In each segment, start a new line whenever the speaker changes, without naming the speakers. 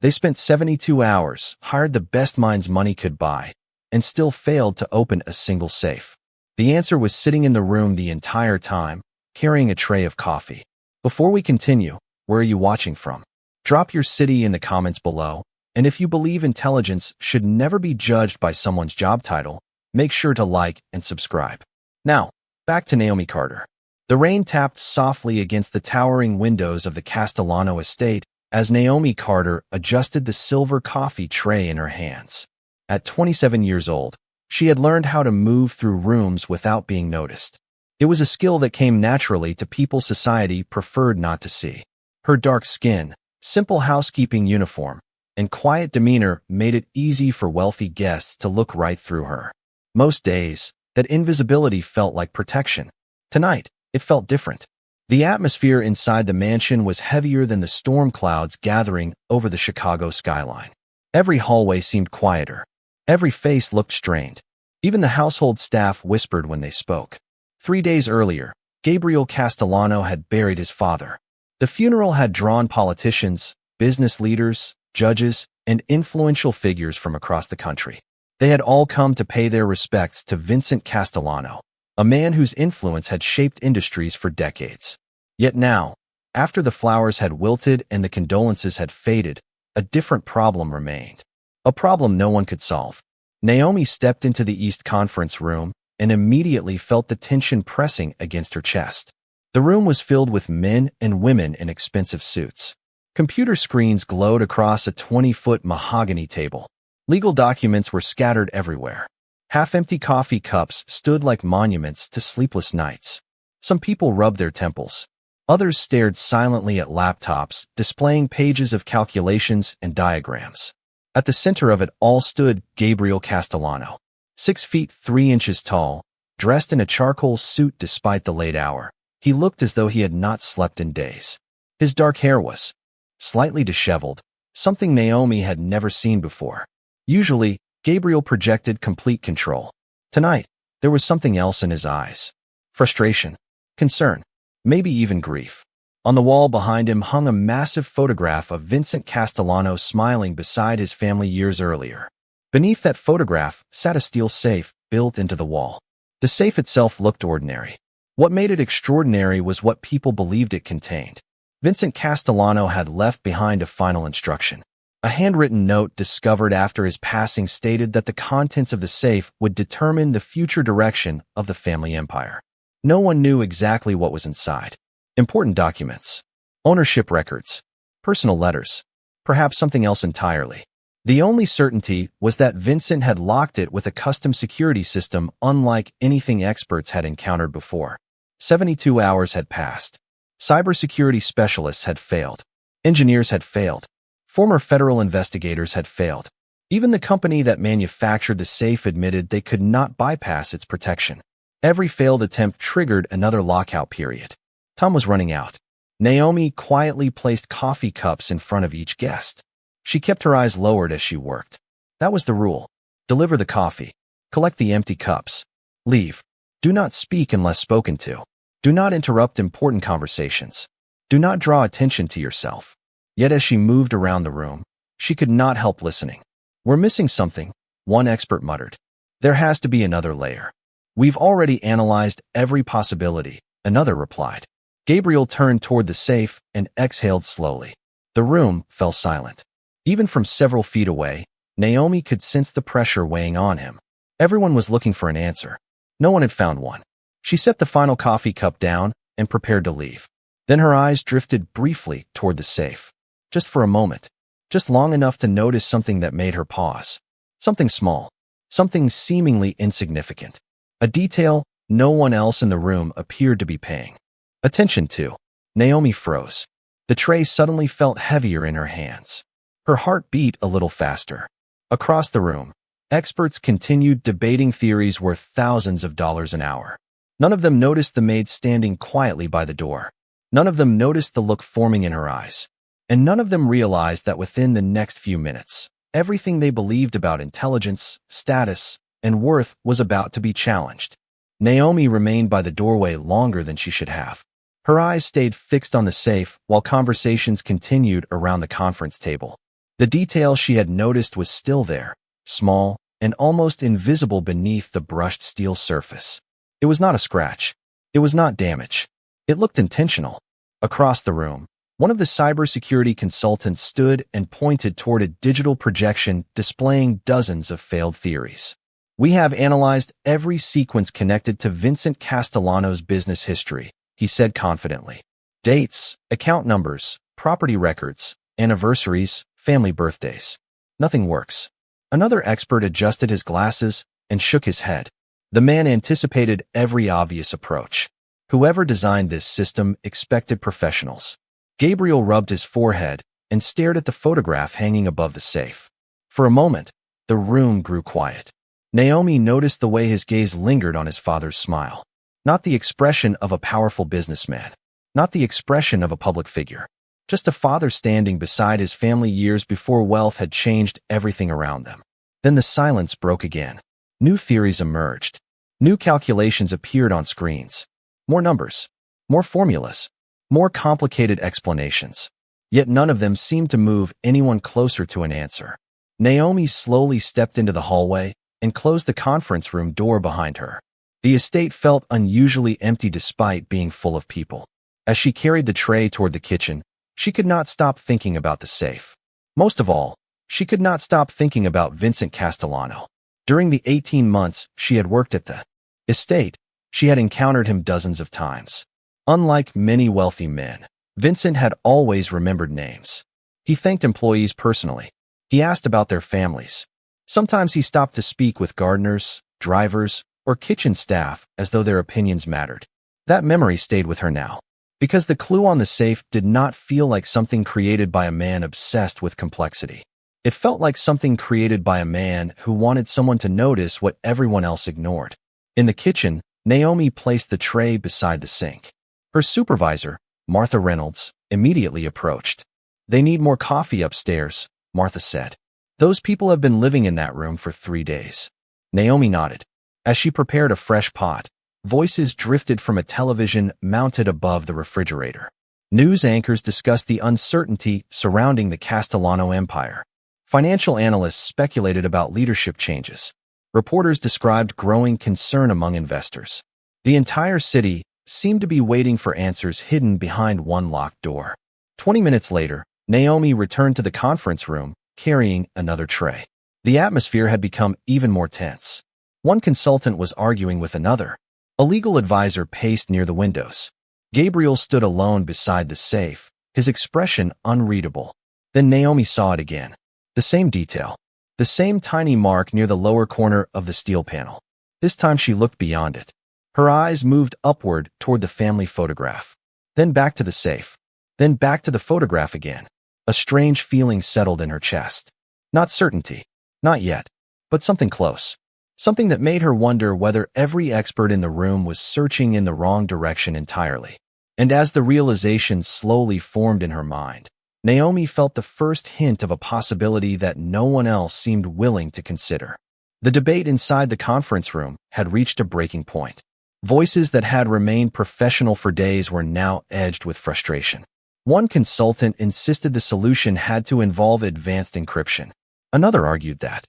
They spent 72 hours, hired the best minds money could buy, and still failed to open a single safe. The answer was sitting in the room the entire time, carrying a tray of coffee. Before we continue, where are you watching from? Drop your city in the comments below, and if you believe intelligence should never be judged by someone's job title, make sure to like and subscribe. Now, back to Naomi Carter. The rain tapped softly against the towering windows of the Castellano estate as Naomi Carter adjusted the silver coffee tray in her hands. At 27 years old, she had learned how to move through rooms without being noticed. It was a skill that came naturally to people society preferred not to see. Her dark skin, simple housekeeping uniform, and quiet demeanor made it easy for wealthy guests to look right through her. Most days, that invisibility felt like protection. Tonight, it felt different. The atmosphere inside the mansion was heavier than the storm clouds gathering over the Chicago skyline. Every hallway seemed quieter. Every face looked strained. Even the household staff whispered when they spoke. 3 days earlier, Gabriel Castellano had buried his father. The funeral had drawn politicians, business leaders, judges, and influential figures from across the country. They had all come to pay their respects to Vincent Castellano, a man whose influence had shaped industries for decades. Yet now, after the flowers had wilted and the condolences had faded, a different problem remained. A problem no one could solve. Naomi stepped into the East Conference room and immediately felt the tension pressing against her chest. The room was filled with men and women in expensive suits. Computer screens glowed across a 20-foot mahogany table. Legal documents were scattered everywhere. Half-empty coffee cups stood like monuments to sleepless nights. Some people rubbed their temples. Others stared silently at laptops, displaying pages of calculations and diagrams. At the center of it all stood Gabriel Castellano, 6 feet 3 inches tall, dressed in a charcoal suit despite the late hour. He looked as though he had not slept in days. His dark hair was slightly disheveled, something Naomi had never seen before. Usually, Gabriel projected complete control. Tonight, there was something else in his eyes. Frustration, concern, maybe even grief. On the wall behind him hung a massive photograph of Vincent Castellano smiling beside his family years earlier. Beneath that photograph sat a steel safe built into the wall. The safe itself looked ordinary. What made it extraordinary was what people believed it contained. Vincent Castellano had left behind a final instruction. A handwritten note discovered after his passing stated that the contents of the safe would determine the future direction of the family empire. No one knew exactly what was inside. Important documents, ownership records, personal letters, perhaps something else entirely. The only certainty was that Vincent had locked it with a custom security system unlike anything experts had encountered before. 72 hours had passed. Cybersecurity specialists had failed. Engineers had failed. Former federal investigators had failed. Even the company that manufactured the safe admitted they could not bypass its protection. Every failed attempt triggered another lockout period. Time was running out. Naomi quietly placed coffee cups in front of each guest. She kept her eyes lowered as she worked. That was the rule. Deliver the coffee. Collect the empty cups. Leave. Do not speak unless spoken to. Do not interrupt important conversations. Do not draw attention to yourself. Yet as she moved around the room, she could not help listening. We're missing something, one expert muttered. There has to be another layer. We've already analyzed every possibility, another replied. Gabriel turned toward the safe and exhaled slowly. The room fell silent. Even from several feet away, Naomi could sense the pressure weighing on him. Everyone was looking for an answer. No one had found one. She set the final coffee cup down and prepared to leave. Then her eyes drifted briefly toward the safe. Just for a moment. Just long enough to notice something that made her pause. Something small. Something seemingly insignificant. A detail no one else in the room appeared to be paying attention to. Naomi froze. The tray suddenly felt heavier in her hands. Her heart beat a little faster. Across the room, experts continued debating theories worth thousands of dollars an hour. None of them noticed the maid standing quietly by the door. None of them noticed the look forming in her eyes. And none of them realized that within the next few minutes, everything they believed about intelligence, status, and worth was about to be challenged. Naomi remained by the doorway longer than she should have. Her eyes stayed fixed on the safe while conversations continued around the conference table. The detail she had noticed was still there, small and almost invisible beneath the brushed steel surface. It was not a scratch. It was not damage. It looked intentional. Across the room, one of the cybersecurity consultants stood and pointed toward a digital projection displaying dozens of failed theories. "We have analyzed every sequence connected to Vincent Castellano's business history," he said confidently. "Dates, account numbers, property records, anniversaries, family birthdays. Nothing works." Another expert adjusted his glasses and shook his head. The man anticipated every obvious approach. Whoever designed this system expected professionals. Gabriel rubbed his forehead and stared at the photograph hanging above the safe. For a moment, the room grew quiet. Naomi noticed the way his gaze lingered on his father's smile. Not the expression of a powerful businessman. Not the expression of a public figure. Just a father standing beside his family years before wealth had changed everything around them. Then the silence broke again. New theories emerged. New calculations appeared on screens. More numbers. More formulas. More complicated explanations. Yet none of them seemed to move anyone closer to an answer. Naomi slowly stepped into the hallway and closed the conference room door behind her. The estate felt unusually empty despite being full of people. As she carried the tray toward the kitchen, she could not stop thinking about the safe. Most of all, she could not stop thinking about Vincent Castellano. During the 18 months she had worked at the estate, she had encountered him dozens of times. Unlike many wealthy men, Vincent had always remembered names. He thanked employees personally. He asked about their families. Sometimes he stopped to speak with gardeners, drivers, or kitchen staff as though their opinions mattered. That memory stayed with her now, because the clue on the safe did not feel like something created by a man obsessed with complexity. It felt like something created by a man who wanted someone to notice what everyone else ignored. In the kitchen, Naomi placed the tray beside the sink. Her supervisor, Martha Reynolds, immediately approached. "They need more coffee upstairs," Martha said. "Those people have been living in that room for 3 days." Naomi nodded. As she prepared a fresh pot, voices drifted from a television mounted above the refrigerator. News anchors discussed the uncertainty surrounding the Castellano empire. Financial analysts speculated about leadership changes. Reporters described growing concern among investors. The entire city seemed to be waiting for answers hidden behind one locked door. 20 minutes later, Naomi returned to the conference room, carrying another tray. The atmosphere had become even more tense. One consultant was arguing with another. A legal advisor paced near the windows. Gabriel stood alone beside the safe, his expression unreadable. Then Naomi saw it again. The same detail. The same tiny mark near the lower corner of the steel panel. This time she looked beyond it. Her eyes moved upward toward the family photograph. Then back to the safe. Then back to the photograph again. A strange feeling settled in her chest. Not certainty. Not yet. But something close. Something that made her wonder whether every expert in the room was searching in the wrong direction entirely. And as the realization slowly formed in her mind, Naomi felt the first hint of a possibility that no one else seemed willing to consider. The debate inside the conference room had reached a breaking point. Voices that had remained professional for days were now edged with frustration. One consultant insisted the solution had to involve advanced encryption. Another argued that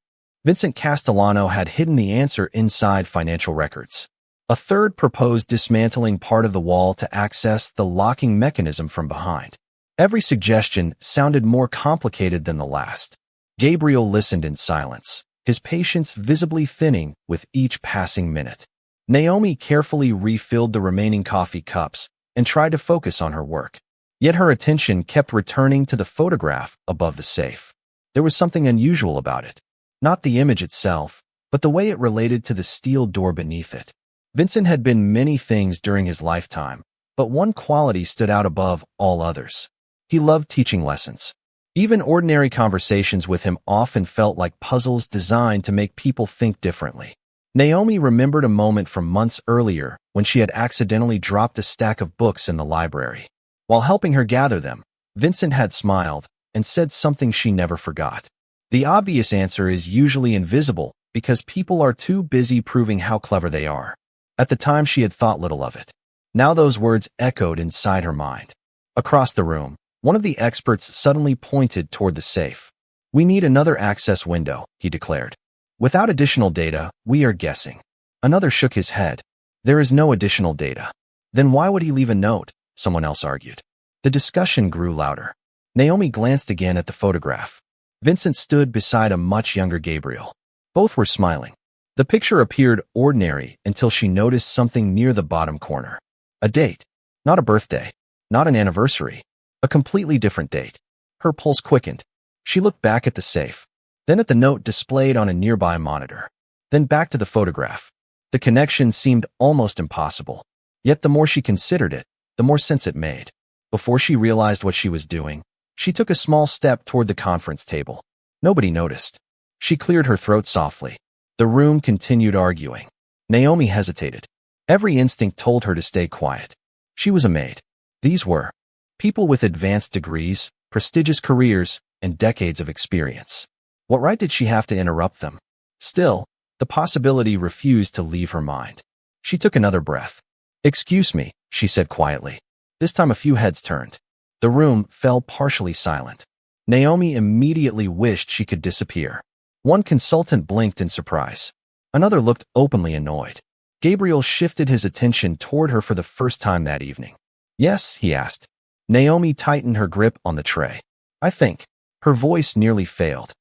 Vincent Castellano had hidden the answer inside financial records. A third proposed dismantling part of the wall to access the locking mechanism from behind. Every suggestion sounded more complicated than the last. Gabriel listened in silence, his patience visibly thinning with each passing minute. Naomi carefully refilled the remaining coffee cups and tried to focus on her work. Yet her attention kept returning to the photograph above the safe. There was something unusual about it. Not the image itself, but the way it related to the steel door beneath it. Vincent had been many things during his lifetime, but one quality stood out above all others. He loved teaching lessons. Even ordinary conversations with him often felt like puzzles designed to make people think differently. Naomi remembered a moment from months earlier when she had accidentally dropped a stack of books in the library. While helping her gather them, Vincent had smiled and said something she never forgot. The obvious answer is usually invisible because people are too busy proving how clever they are. At the time, she had thought little of it. Now those words echoed inside her mind. Across the room, one of the experts suddenly pointed toward the safe. We need another access window, he declared. Without additional data, we are guessing. Another shook his head. There is no additional data. Then why would he leave a note? Someone else argued. The discussion grew louder. Naomi glanced again at the photograph. Vincent stood beside a much younger Gabriel. Both were smiling. The picture appeared ordinary until she noticed something near the bottom corner. A date. Not a birthday. Not an anniversary. A completely different date. Her pulse quickened. She looked back at the safe, then at the note displayed on a nearby monitor, then back to the photograph. The connection seemed almost impossible. Yet the more she considered it, the more sense it made. Before she realized what she was doing, she took a small step toward the conference table. Nobody noticed. She cleared her throat softly. The room continued arguing. Naomi hesitated. Every instinct told her to stay quiet. She was a maid. These were people with advanced degrees, prestigious careers, and decades of experience. What right did she have to interrupt them? Still, the possibility refused to leave her mind. She took another breath. "Excuse me," she said quietly. This time a few heads turned. The room fell partially silent. Naomi immediately wished she could disappear. One consultant blinked in surprise. Another looked openly annoyed. Gabriel shifted his attention toward her for the first time that evening. "Yes?" he asked. Naomi tightened her grip on the tray. "I think." Her voice nearly failed.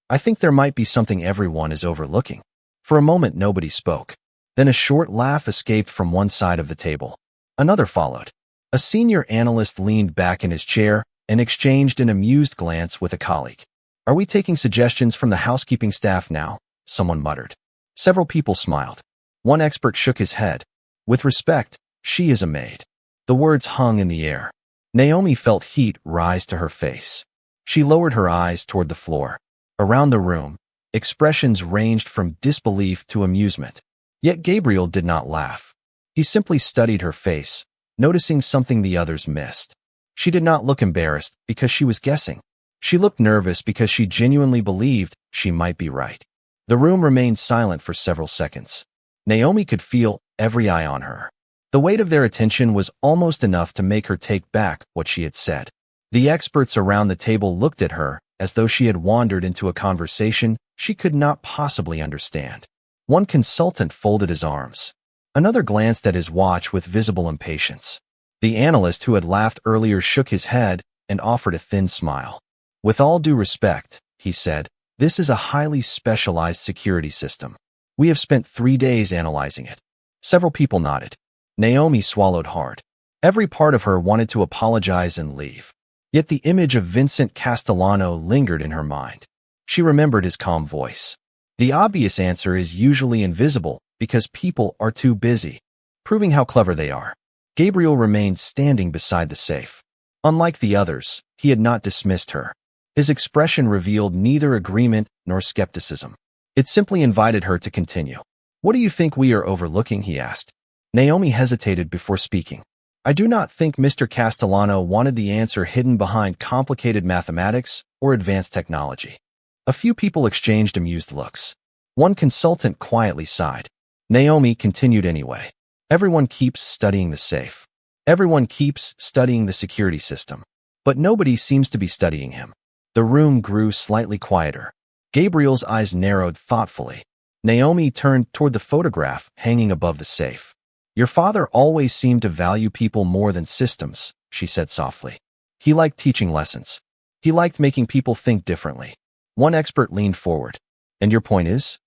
"I think there might be something everyone is overlooking." For a moment nobody spoke. Then a short laugh escaped from one side of the table. Another followed. A senior analyst leaned back in his chair and exchanged an amused glance with a colleague. "Are we taking suggestions from the housekeeping staff now?" someone muttered. Several people smiled. One expert shook his head. "With respect, she is a maid." The words hung in the air. Naomi felt heat rise to her face. She lowered her eyes toward the floor. Around the room, expressions ranged from disbelief to amusement. Yet Gabriel did not laugh. He simply studied her face, noticing something the others missed. She did not look embarrassed because she was guessing. She looked nervous because she genuinely believed she might be right. The room remained silent for several seconds. Naomi could feel every eye on her. The weight of their attention was almost enough to make her take back what she had said. The experts around the table looked at her as though she had wandered into a conversation she could not possibly understand. One consultant folded his arms. Another glanced at his watch with visible impatience. The analyst who had laughed earlier shook his head and offered a thin smile. "With all due respect," he said, "this is a highly specialized security system. We have spent 3 days analyzing it." Several people nodded. Naomi swallowed hard. Every part of her wanted to apologize and leave. Yet the image of Vincent Castellano lingered in her mind. She remembered his calm voice. The obvious answer is usually invisible because people are too busy, proving how clever they are. Gabriel remained standing beside the safe. Unlike the others, he had not dismissed her. His expression revealed neither agreement nor skepticism. It simply invited her to continue. "What do you think we are overlooking?" he asked. Naomi hesitated before speaking. "I do not think Mr. Castellano wanted the answer hidden behind complicated mathematics or advanced technology." A few people exchanged amused looks. One consultant quietly sighed. Naomi continued anyway. "Everyone keeps studying the safe. Everyone keeps studying the security system. But nobody seems to be studying him." The room grew slightly quieter. Gabriel's eyes narrowed thoughtfully. Naomi turned toward the photograph hanging above the safe. "Your father always seemed to value people more than systems," she said softly. "He liked teaching lessons. He liked making people think differently." One expert leaned forward. "And your point is?"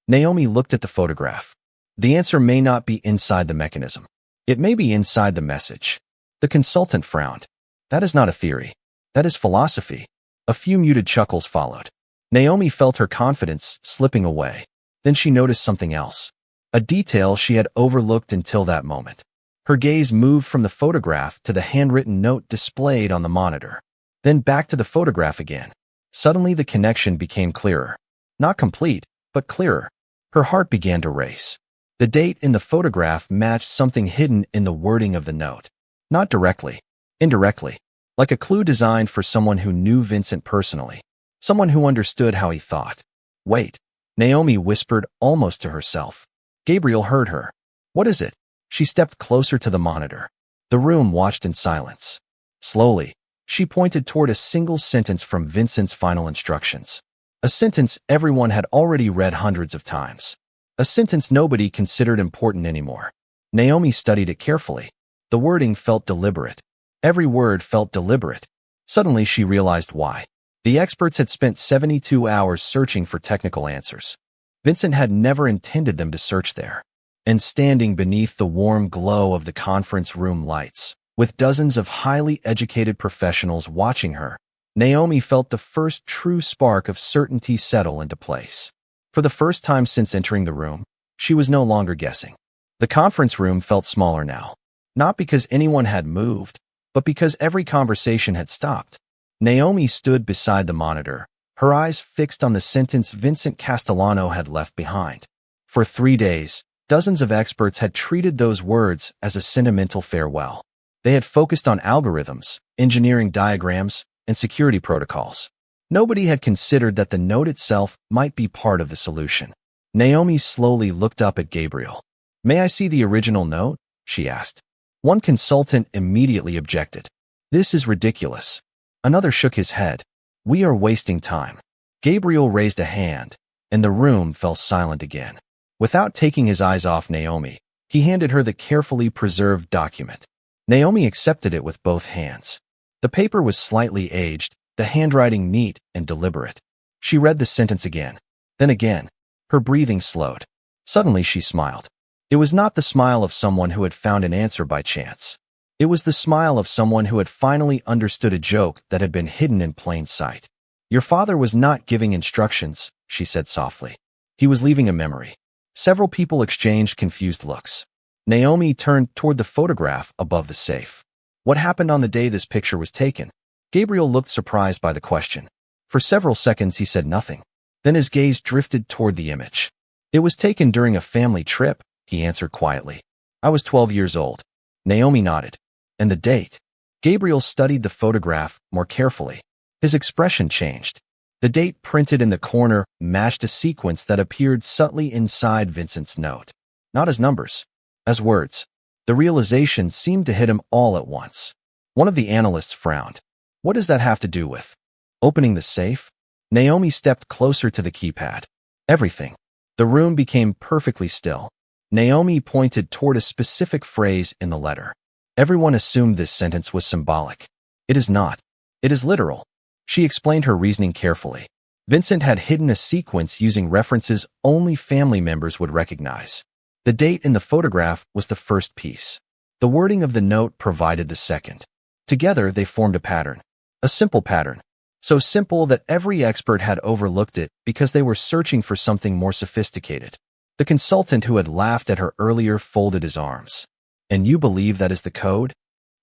Naomi looked at the photograph. "The answer may not be inside the mechanism. It may be inside the message." The consultant frowned. "That is not a theory. That is philosophy." A few muted chuckles followed. Naomi felt her confidence slipping away. Then she noticed something else. A detail she had overlooked until that moment. Her gaze moved from the photograph to the handwritten note displayed on the monitor, then back to the photograph again. Suddenly the connection became clearer. Not complete, but clearer. Her heart began to race. The date in the photograph matched something hidden in the wording of the note. Not directly, indirectly, like a clue designed for someone who knew Vincent personally, someone who understood how he thought. "Wait," Naomi whispered almost to herself. Gabriel heard her. "What is it?" She stepped closer to the monitor. The room watched in silence. Slowly, She pointed toward a single sentence from Vincent's final instructions. A sentence everyone had already read hundreds of times. A sentence nobody considered important anymore. Naomi studied it carefully. The wording felt deliberate. Every word felt deliberate. Suddenly she realized why. The experts had spent 72 hours searching for technical answers. Vincent had never intended them to search there. And standing beneath the warm glow of the conference room lights, with dozens of highly educated professionals watching her, Naomi felt the first true spark of certainty settle into place. For the first time since entering the room, she was no longer guessing. The conference room felt smaller now, not because anyone had moved, but because every conversation had stopped. Naomi stood beside the monitor, her eyes fixed on the sentence Vincent Castellano had left behind. For 3 days, dozens of experts had treated those words as a sentimental farewell. They had focused on algorithms, engineering diagrams, and security protocols. Nobody had considered that the note itself might be part of the solution. Naomi slowly looked up at Gabriel. "May I see the original note?" she asked. One consultant immediately objected. "This is ridiculous." Another shook his head. "We are wasting time." Gabriel raised a hand, and the room fell silent again. Without taking his eyes off Naomi, he handed her the carefully preserved document. Naomi accepted it with both hands. The paper was slightly aged, the handwriting neat and deliberate. She read the sentence again, then again. Her breathing slowed. Suddenly she smiled. It was not the smile of someone who had found an answer by chance. It was the smile of someone who had finally understood a joke that had been hidden in plain sight. "Your father was not giving instructions," she said softly. "He was leaving a memory." Several people exchanged confused looks. Naomi turned toward the photograph above the safe. "What happened on the day this picture was taken?" Gabriel looked surprised by the question. For several seconds he said nothing. Then his gaze drifted toward the image. "It was taken during a family trip," he answered quietly. "I was 12 years old." Naomi nodded. "And the date?" Gabriel studied the photograph more carefully. His expression changed. The date printed in the corner matched a sequence that appeared subtly inside Vincent's note. Not as numbers, as words. The realization seemed to hit him all at once. One of the analysts frowned. "What does that have to do with opening the safe?" Naomi stepped closer to the keypad. "Everything." The room became perfectly still. Naomi pointed toward a specific phrase in the letter. Everyone assumed this sentence was symbolic. It is not. It is literal. She explained her reasoning carefully. Vincent had hidden a sequence using references only family members would recognize. The date in the photograph was the first piece. The wording of the note provided the second. Together they formed a pattern. A simple pattern. So simple that every expert had overlooked it because they were searching for something more sophisticated. The consultant who had laughed at her earlier folded his arms. "And you believe that is the code?"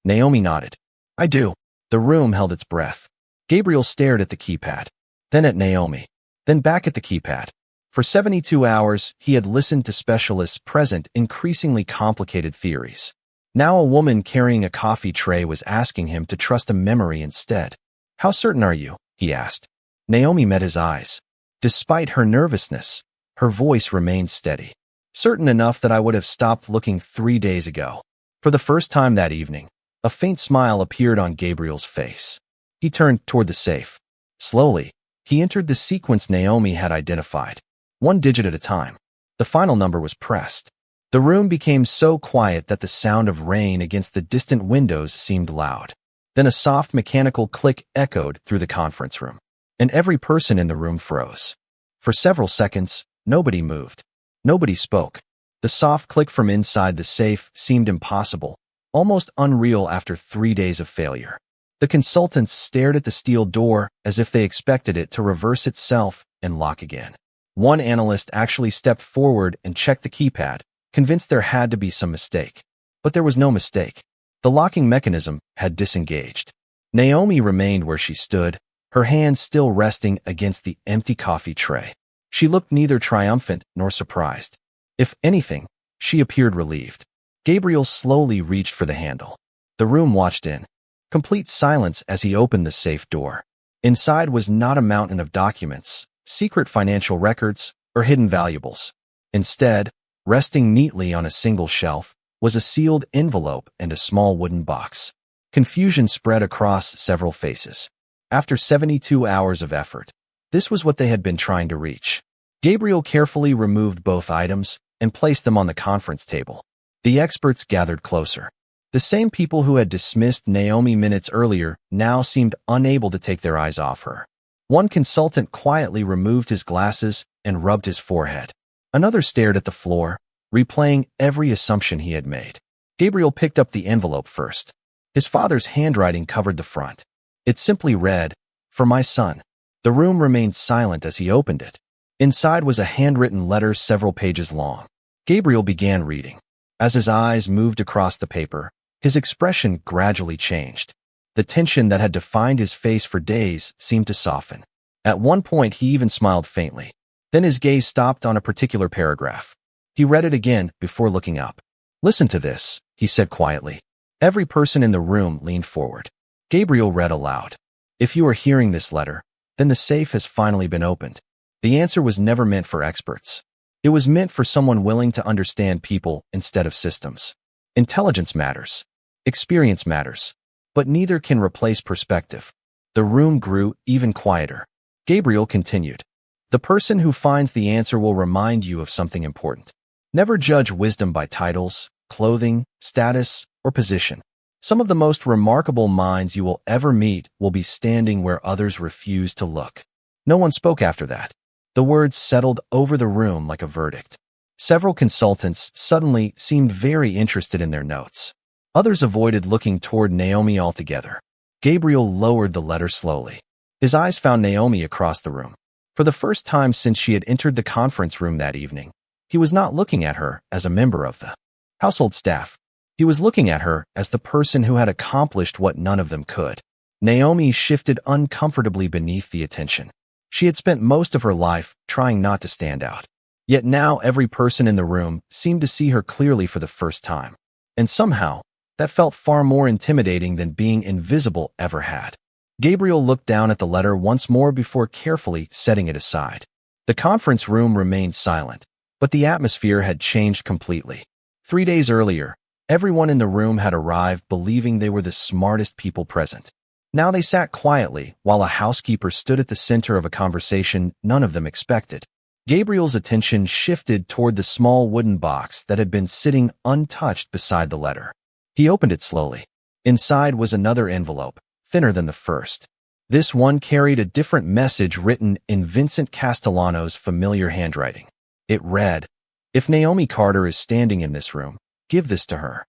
Naomi nodded. "I do." The room held its breath. Gabriel stared at the keypad, then at Naomi, then back at the keypad. For 72 hours, he had listened to specialists present increasingly complicated theories. Now a woman carrying a coffee tray was asking him to trust a memory instead. "How certain are you?" he asked. Naomi met his eyes. Despite her nervousness, her voice remained steady. "Certain enough that I would have stopped looking 3 days ago." For the first time that evening, a faint smile appeared on Gabriel's face. He turned toward the safe. Slowly, he entered the sequence Naomi had identified. 1 digit at a time. The final number was pressed. The room became so quiet that the sound of rain against the distant windows seemed loud. Then a soft mechanical click echoed through the conference room, and every person in the room froze. For several seconds, nobody moved. Nobody spoke. The soft click from inside the safe seemed impossible, almost unreal after 3 days of failure. The consultants stared at the steel door as if they expected it to reverse itself and lock again. One analyst actually stepped forward and checked the keypad, convinced there had to be some mistake. But there was no mistake. The locking mechanism had disengaged. Naomi remained where she stood, her hands still resting against the empty coffee tray. She looked neither triumphant nor surprised. If anything, she appeared relieved. Gabriel slowly reached for the handle. The room watched in. Complete silence as he opened the safe door. Inside was not a mountain of documents, secret financial records, or hidden valuables. Instead, resting neatly on a single shelf, was a sealed envelope and a small wooden box. Confusion spread across several faces. After 72 hours of effort, this was what they had been trying to reach. Gabriel carefully removed both items and placed them on the conference table. The experts gathered closer. The same people who had dismissed Naomi minutes earlier now seemed unable to take their eyes off her. One consultant quietly removed his glasses and rubbed his forehead. Another stared at the floor, replaying every assumption he had made. Gabriel picked up the envelope first. His father's handwriting covered the front. It simply read, "For my son." The room remained silent as he opened it. Inside was a handwritten letter several pages long. Gabriel began reading. As his eyes moved across the paper, his expression gradually changed. The tension that had defined his face for days seemed to soften. At one point, he even smiled faintly. Then his gaze stopped on a particular paragraph. He read it again before looking up. "Listen to this," he said quietly. Every person in the room leaned forward. Gabriel read aloud. "If you are hearing this letter, then the safe has finally been opened." The answer was never meant for experts. It was meant for someone willing to understand people instead of systems. Intelligence matters. Experience matters. But neither can replace perspective. The room grew even quieter. Gabriel continued. "The person who finds the answer will remind you of something important. Never judge wisdom by titles, clothing, status, or position. Some of the most remarkable minds you will ever meet will be standing where others refuse to look." No one spoke after that. The words settled over the room like a verdict. Several consultants suddenly seemed very interested in their notes. Others avoided looking toward Naomi altogether. Gabriel lowered the letter slowly. His eyes found Naomi across the room. For the first time since she had entered the conference room that evening, he was not looking at her as a member of the household staff. He was looking at her as the person who had accomplished what none of them could. Naomi shifted uncomfortably beneath the attention. She had spent most of her life trying not to stand out. Yet now every person in the room seemed to see her clearly for the first time. And somehow, that felt far more intimidating than being invisible ever had. Gabriel looked down at the letter once more before carefully setting it aside. The conference room remained silent, but the atmosphere had changed completely. 3 days earlier, everyone in the room had arrived believing they were the smartest people present. Now they sat quietly while a housekeeper stood at the center of a conversation none of them expected. Gabriel's attention shifted toward the small wooden box that had been sitting untouched beside the letter. He opened it slowly. Inside was another envelope, thinner than the first. This one carried a different message written in Vincent Castellano's familiar handwriting. It read, "If Naomi Carter is standing in this room, give this to her."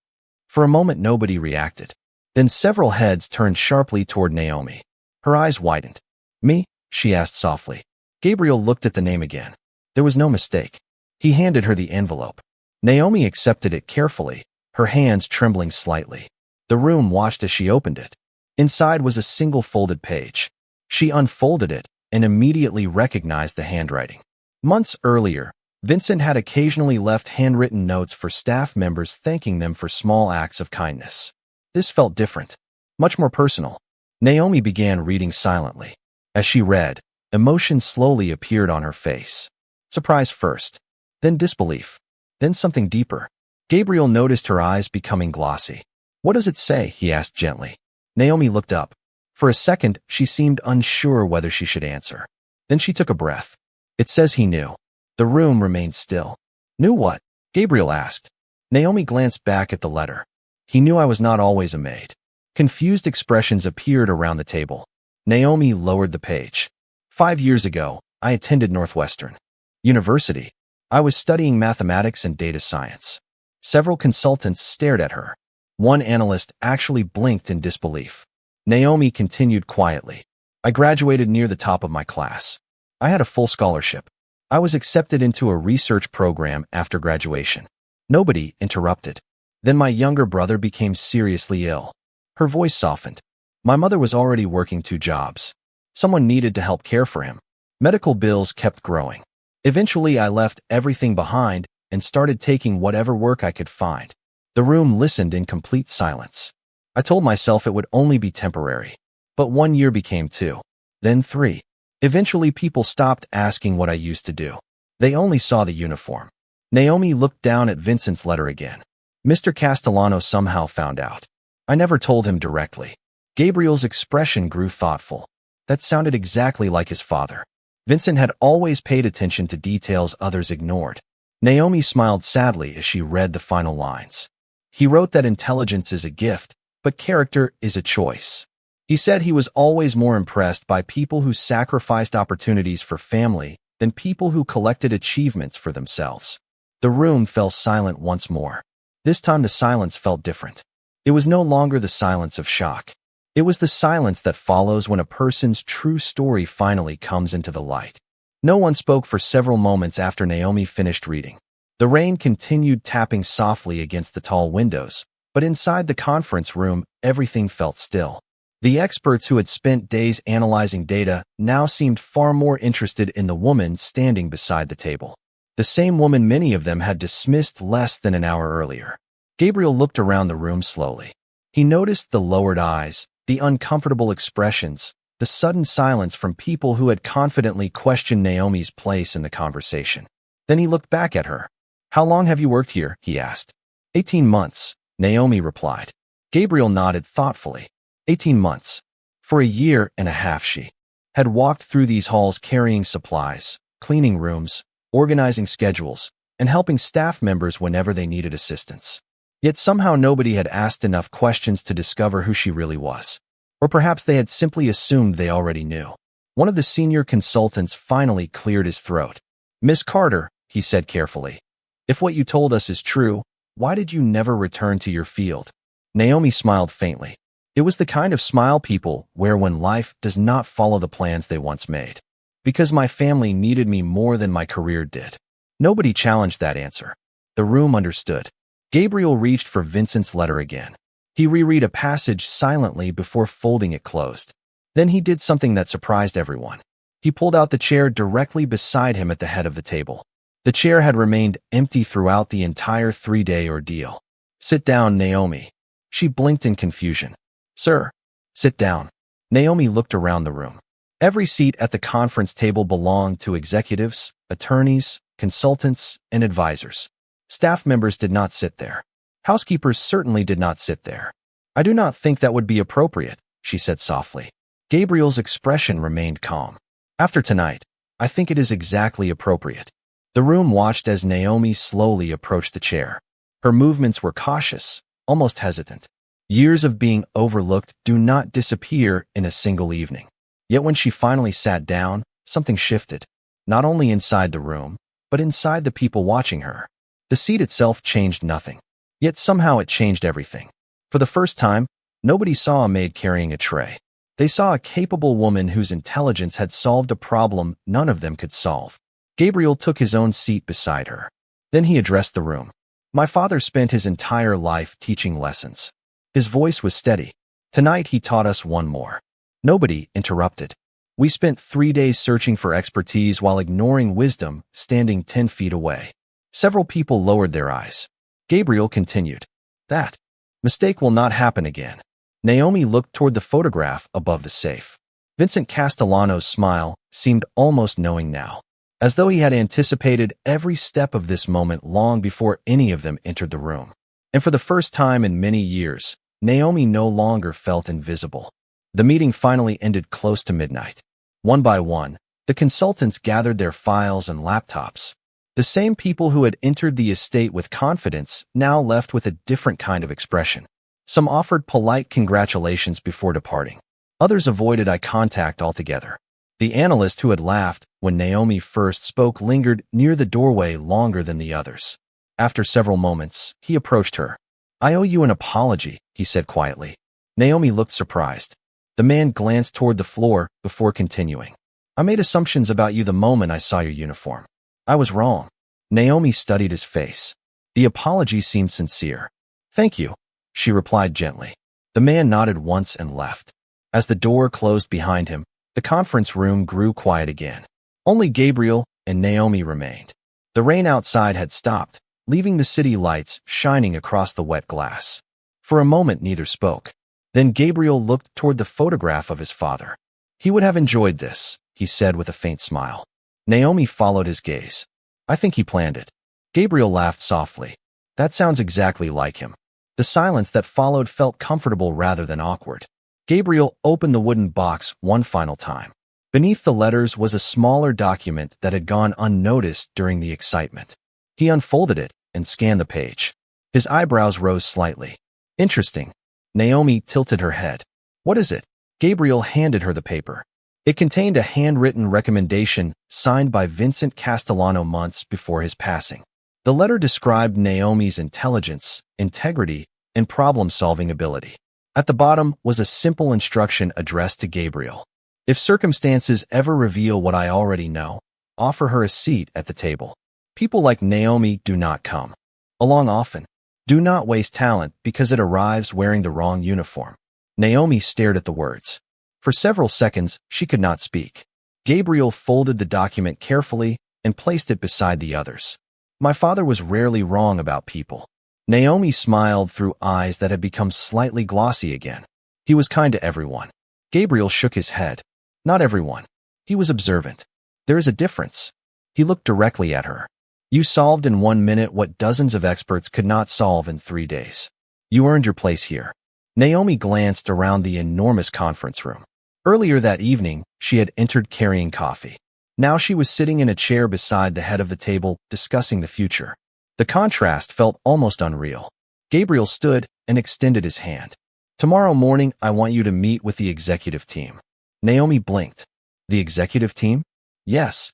For a moment nobody reacted. Then several heads turned sharply toward Naomi. Her eyes widened. "Me?" she asked softly. Gabriel looked at the name again. There was no mistake. He handed her the envelope. Naomi accepted it carefully, her hands trembling slightly. The room watched as she opened it. Inside was a single folded page. She unfolded it and immediately recognized the handwriting. Months earlier, Vincent had occasionally left handwritten notes for staff members thanking them for small acts of kindness. This felt different, much more personal. Naomi began reading silently. As she read, emotion slowly appeared on her face. Surprise first, then disbelief, then something deeper. Gabriel noticed her eyes becoming glossy. "What does it say?" he asked gently. Naomi looked up. For a second, she seemed unsure whether she should answer. Then she took a breath. "It says he knew." The room remained still. "Knew what?" Gabriel asked. Naomi glanced back at the letter. "He knew I was not always a maid." Confused expressions appeared around the table. Naomi lowered the page. 5 years ago, I attended Northwestern University. I was studying mathematics and data science. Several consultants stared at her. One analyst actually blinked in disbelief. Naomi continued quietly. "I graduated near the top of my class. I had a full scholarship. I was accepted into a research program after graduation." Nobody interrupted. "Then my younger brother became seriously ill." Her voice softened. "My mother was already working 2 jobs. Someone needed to help care for him. Medical bills kept growing. Eventually, I left everything behind and started taking whatever work I could find." The room listened in complete silence. "I told myself it would only be temporary. But 1 year became 2, then 3. Eventually, people stopped asking what I used to do. They only saw the uniform." Naomi looked down at Vincent's letter again. "Mr. Castellano somehow found out." I never told him directly. Gabriel's expression grew thoughtful. That sounded exactly like his father. Vincent had always paid attention to details others ignored. Naomi smiled sadly as she read the final lines. He wrote that intelligence is a gift, but character is a choice. He said he was always more impressed by people who sacrificed opportunities for family than people who collected achievements for themselves. The room fell silent once more. This time the silence felt different. It was no longer the silence of shock. It was the silence that follows when a person's true story finally comes into the light. No one spoke for several moments after Naomi finished reading. The rain continued tapping softly against the tall windows, but inside the conference room, everything felt still. The experts who had spent days analyzing data now seemed far more interested in the woman standing beside the table. The same woman many of them had dismissed less than an hour earlier. Gabriel looked around the room slowly. He noticed the lowered eyes, the uncomfortable expressions, the sudden silence from people who had confidently questioned Naomi's place in the conversation. Then he looked back at her. "How long have you worked here?" he asked. 18 months, Naomi replied. Gabriel nodded thoughtfully. 18 months. For a year and a half she had walked through these halls carrying supplies, cleaning rooms, organizing schedules, and helping staff members whenever they needed assistance. Yet somehow nobody had asked enough questions to discover who she really was. Or perhaps they had simply assumed they already knew. One of the senior consultants finally cleared his throat. "Miss Carter," he said carefully, "if what you told us is true, why did you never return to your field?" Naomi smiled faintly. It was the kind of smile people wear when life does not follow the plans they once made. "Because my family needed me more than my career did." Nobody challenged that answer. The room understood. Gabriel reached for Vincent's letter again. He reread a passage silently before folding it closed. Then he did something that surprised everyone. He pulled out the chair directly beside him at the head of the table. The chair had remained empty throughout the entire 3-day ordeal. "Sit down, Naomi." She blinked in confusion. "Sir." "Sit down." Naomi looked around the room. Every seat at the conference table belonged to executives, attorneys, consultants, and advisors. Staff members did not sit there. Housekeepers certainly did not sit there. "I do not think that would be appropriate," she said softly. Gabriel's expression remained calm. "After tonight, I think it is exactly appropriate." The room watched as Naomi slowly approached the chair. Her movements were cautious, almost hesitant. Years of being overlooked do not disappear in a single evening. Yet when she finally sat down, something shifted. Not only inside the room, but inside the people watching her. The seat itself changed nothing. Yet somehow it changed everything. For the first time, nobody saw a maid carrying a tray. They saw a capable woman whose intelligence had solved a problem none of them could solve. Gabriel took his own seat beside her. Then he addressed the room. "My father spent his entire life teaching lessons." His voice was steady. "Tonight he taught us one more." Nobody interrupted. "We spent 3 days searching for expertise while ignoring wisdom, standing 10 feet away." Several people lowered their eyes. Gabriel continued. "That mistake will not happen again." Naomi looked toward the photograph above the safe. Vincent Castellano's smile seemed almost knowing now, as though he had anticipated every step of this moment long before any of them entered the room. And for the first time in many years, Naomi no longer felt invisible. The meeting finally ended close to midnight. One by one, the consultants gathered their files and laptops. The same people who had entered the estate with confidence now left with a different kind of expression. Some offered polite congratulations before departing. Others avoided eye contact altogether. The analyst who had laughed when Naomi first spoke lingered near the doorway longer than the others. After several moments, he approached her. "I owe you an apology," he said quietly. Naomi looked surprised. The man glanced toward the floor before continuing. "I made assumptions about you the moment I saw your uniform. I was wrong." Naomi studied his face. The apology seemed sincere. "Thank you," she replied gently. The man nodded once and left. As the door closed behind him, the conference room grew quiet again. Only Gabriel and Naomi remained. The rain outside had stopped, leaving the city lights shining across the wet glass. For a moment neither spoke. Then Gabriel looked toward the photograph of his father. "He would have enjoyed this," he said with a faint smile. Naomi followed his gaze. "I think he planned it." Gabriel laughed softly. "That sounds exactly like him." The silence that followed felt comfortable rather than awkward. Gabriel opened the wooden box one final time. Beneath the letters was a smaller document that had gone unnoticed during the excitement. He unfolded it and scanned the page. His eyebrows rose slightly. Interesting. Naomi tilted her head. What is it? Gabriel handed her the paper. It contained a handwritten recommendation signed by Vincent Castellano months before his passing. The letter described Naomi's intelligence, integrity, and problem-solving ability. At the bottom was a simple instruction addressed to Gabriel. If circumstances ever reveal what I already know, offer her a seat at the table. People like Naomi do not come along often. Do not waste talent because it arrives wearing the wrong uniform. Naomi stared at the words. For several seconds, she could not speak. Gabriel folded the document carefully and placed it beside the others. My father was rarely wrong about people. Naomi smiled through eyes that had become slightly glossy again. He was kind to everyone. Gabriel shook his head. Not everyone. He was observant. There is a difference. He looked directly at her. You solved in 1 minute what dozens of experts could not solve in 3 days. You earned your place here. Naomi glanced around the enormous conference room. Earlier that evening, she had entered carrying coffee. Now she was sitting in a chair beside the head of the table, discussing the future. The contrast felt almost unreal. Gabriel stood and extended his hand. Tomorrow morning, I want you to meet with the executive team. Naomi blinked. The executive team? Yes.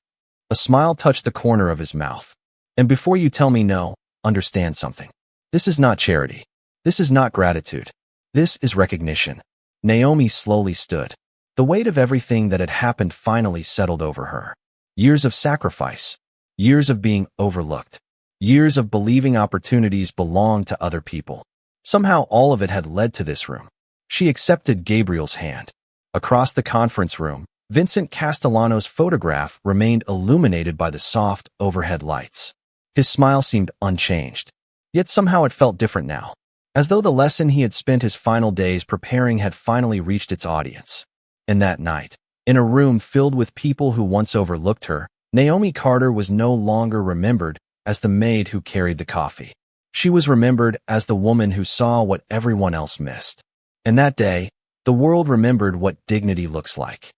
A smile touched the corner of his mouth. And before you tell me no, understand something. This is not charity. This is not gratitude. This is recognition. Naomi slowly stood. The weight of everything that had happened finally settled over her. Years of sacrifice. Years of being overlooked. Years of believing opportunities belonged to other people. Somehow all of it had led to this room. She accepted Gabriel's hand. Across the conference room, Vincent Castellano's photograph remained illuminated by the soft, overhead lights. His smile seemed unchanged. Yet somehow it felt different now. As though the lesson he had spent his final days preparing had finally reached its audience. And that night, in a room filled with people who once overlooked her, Naomi Carter was no longer remembered as the maid who carried the coffee. She was remembered as the woman who saw what everyone else missed. And that day, the world remembered what dignity looks like.